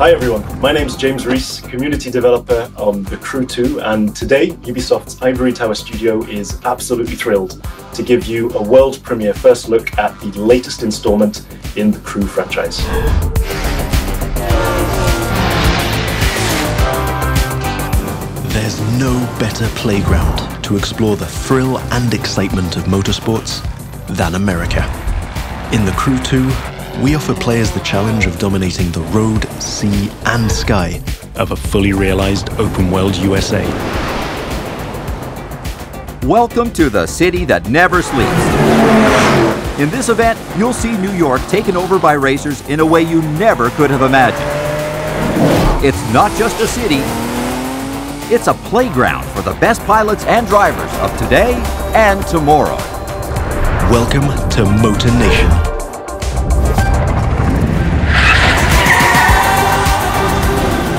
Hi everyone, my name's James Rees, community developer on The Crew 2, and today Ubisoft's Ivory Tower studio is absolutely thrilled to give you a world premiere first look at the latest installment in the Crew franchise. There's no better playground to explore the thrill and excitement of motorsports than America. In The Crew 2, we offer players the challenge of dominating the road, sea, and sky of a fully realized open-world USA. Welcome to the city that never sleeps. In this event, you'll see New York taken over by racers in a way you never could have imagined. It's not just a city, it's a playground for the best pilots and drivers of today and tomorrow. Welcome to Motornation.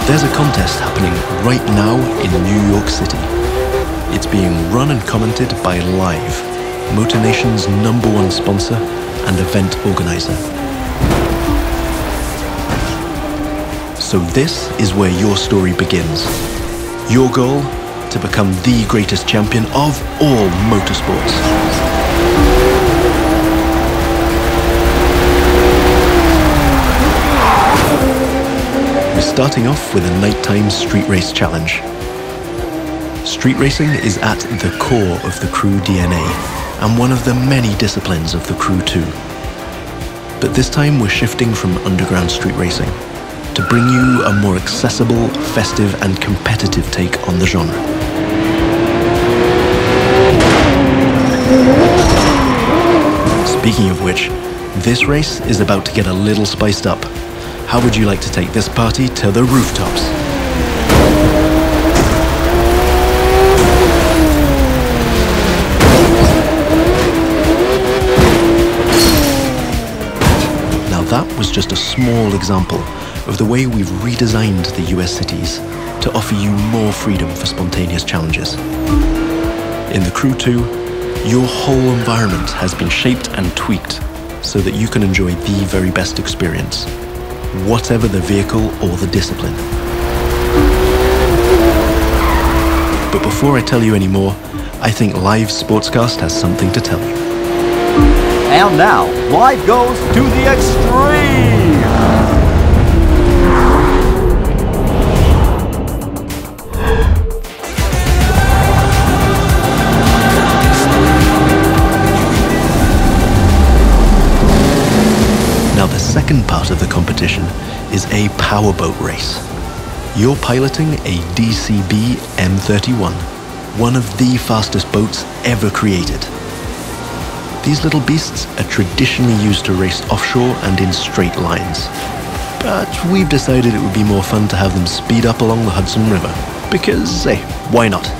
There's a contest happening right now in New York City. It's being run and commented by Live, Motornation's #1 sponsor and event organizer. So this is where your story begins. Your goal? To become the greatest champion of all motorsports. We're starting off with a nighttime street race challenge. Street racing is at the core of the Crew DNA and one of the many disciplines of the Crew 2. But this time we're shifting from underground street racing to bring you a more accessible, festive and competitive take on the genre. Speaking of which, this race is about to get a little spiced up. How would you like to take this party to the rooftops? Now that was just a small example of the way we've redesigned the US cities to offer you more freedom for spontaneous challenges. In the Crew 2, your whole environment has been shaped and tweaked so that you can enjoy the very best experience, whatever the vehicle or the discipline. But before I tell you any more, I think Live Sportscast has something to tell you. And now, Live goes to the extreme! Now the second part of the competition is a powerboat race. You're piloting a DCB M31, one of the fastest boats ever created. These little beasts are traditionally used to race offshore and in straight lines. But we've decided it would be more fun to have them speed up along the Hudson River, because, hey, why not?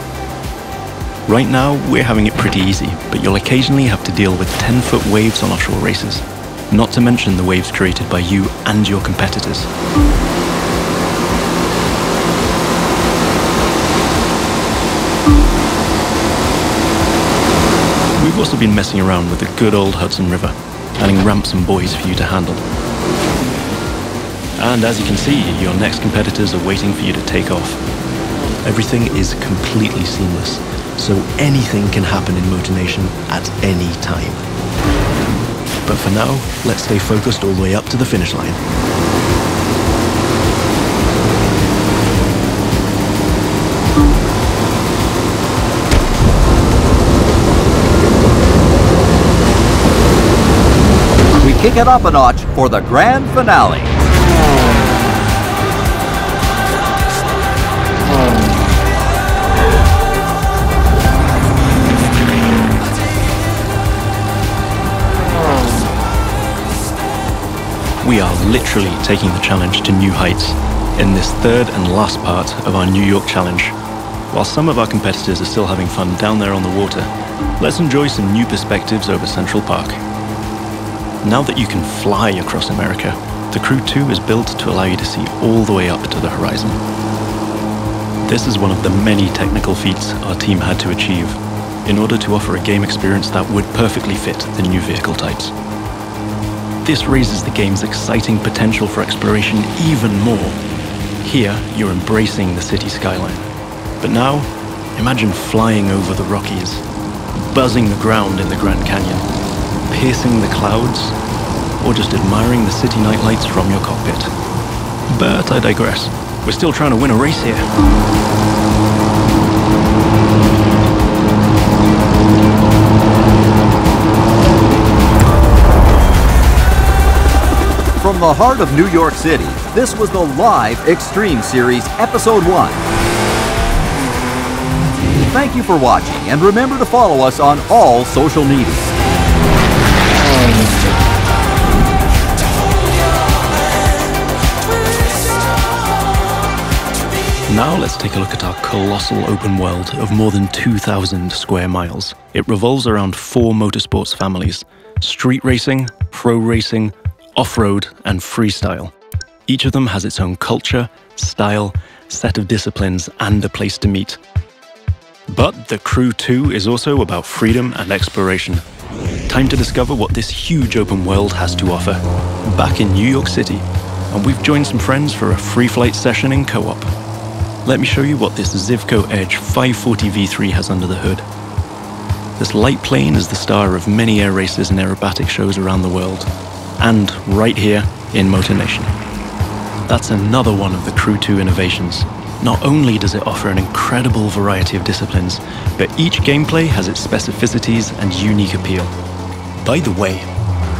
Right now, we're having it pretty easy, but you'll occasionally have to deal with 10-foot waves on offshore races. Not to mention the waves created by you and your competitors. We've also been messing around with the good old Hudson River, adding ramps and buoys for you to handle. And as you can see, your next competitors are waiting for you to take off. Everything is completely seamless, so anything can happen in Motornation at any time. But for now, let's stay focused all the way up to the finish line. We kick it up a notch for the grand finale. We are literally taking the challenge to new heights in this third and last part of our New York challenge. While some of our competitors are still having fun down there on the water, let's enjoy some new perspectives over Central Park. Now that you can fly across America, the Crew 2 is built to allow you to see all the way up to the horizon. This is one of the many technical feats our team had to achieve in order to offer a game experience that would perfectly fit the new vehicle types. This raises the game's exciting potential for exploration even more Here, you're embracing the city skyline. But now, imagine flying over the Rockies, buzzing the ground in the Grand Canyon, piercing the clouds, or just admiring the city nightlights from your cockpit. But I digress. We're still trying to win a race here. From the heart of New York City, this was the live Extreme Series Episode 1. Thank you for watching, and remember to follow us on all social media. Now let's take a look at our colossal open world of more than 2,000 square miles. It revolves around 4 motorsports families: street racing, pro racing, off-road, and freestyle. Each of them has its own culture, style, set of disciplines, and a place to meet. But the Crew 2 is also about freedom and exploration. Time to discover what this huge open world has to offer. Back in New York City, and we've joined some friends for a free flight session in co-op. Let me show you what this Zivco Edge 540 V3 has under the hood. This light plane is the star of many air races and aerobatic shows around the world, and right here in Motornation. That's another one of the Crew 2 innovations. Not only does it offer an incredible variety of disciplines, but each gameplay has its specificities and unique appeal. By the way,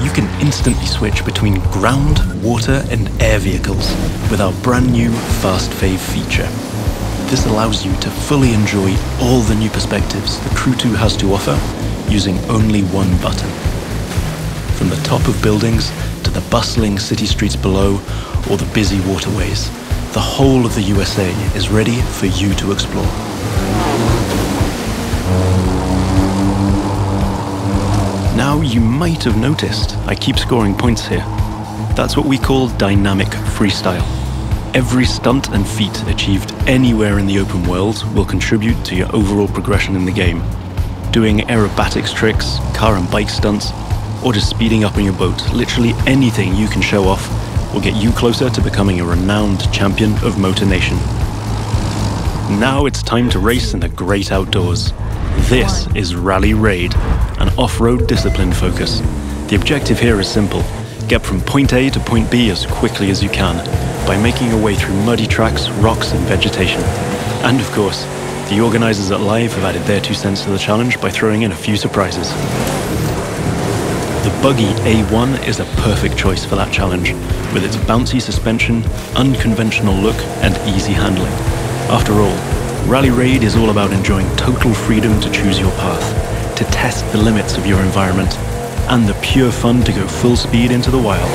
you can instantly switch between ground, water, and air vehicles with our brand new Fast Fave feature. This allows you to fully enjoy all the new perspectives the Crew 2 has to offer using only one button. From the top of buildings to the bustling city streets below or the busy waterways, the whole of the USA is ready for you to explore. Now you might have noticed I keep scoring points here. That's what we call dynamic freestyle. Every stunt and feat achieved anywhere in the open world will contribute to your overall progression in the game. Doing aerobatics tricks, car and bike stunts, or just speeding up on your boat, literally anything you can show off will get you closer to becoming a renowned champion of Motornation. Now it's time to race in the great outdoors. This is Rally Raid, an off-road discipline focus. The objective here is simple: get from point A to point B as quickly as you can, by making your way through muddy tracks, rocks, and vegetation. And of course, the organizers at Live have added their 2 cents to the challenge by throwing in a few surprises. The buggy A1 is a perfect choice for that challenge, with its bouncy suspension, unconventional look, and easy handling. After all, Rally Raid is all about enjoying total freedom to choose your path, to test the limits of your environment, and the pure fun to go full speed into the wild.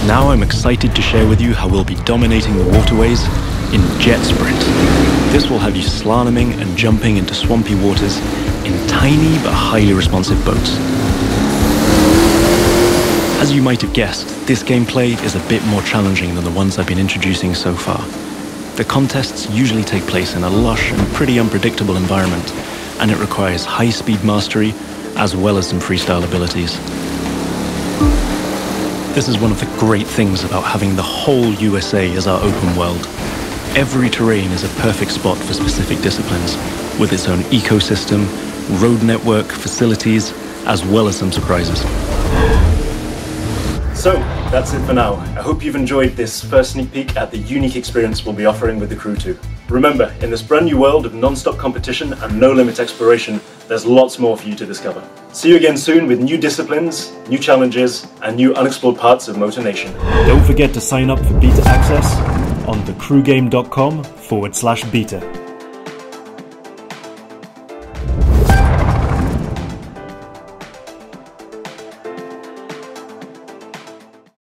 Now I'm excited to share with you how we'll be dominating the waterways in Jet Sprint. This will have you slaloming and jumping into swampy waters in tiny but highly responsive boats. As you might have guessed, this gameplay is a bit more challenging than the ones I've been introducing so far. The contests usually take place in a lush and pretty unpredictable environment, and it requires high-speed mastery as well as some freestyle abilities. This is one of the great things about having the whole USA as our open world. Every terrain is a perfect spot for specific disciplines, with its own ecosystem, road network, facilities, as well as some surprises. So, that's it for now. I hope you've enjoyed this first sneak peek at the unique experience we'll be offering with the Crew 2. Remember, in this brand new world of non-stop competition and no-limit exploration, there's lots more for you to discover. See you again soon with new disciplines, new challenges, and new unexplored parts of Motornation. Don't forget to sign up for beta access on thecrewgame.com/beta.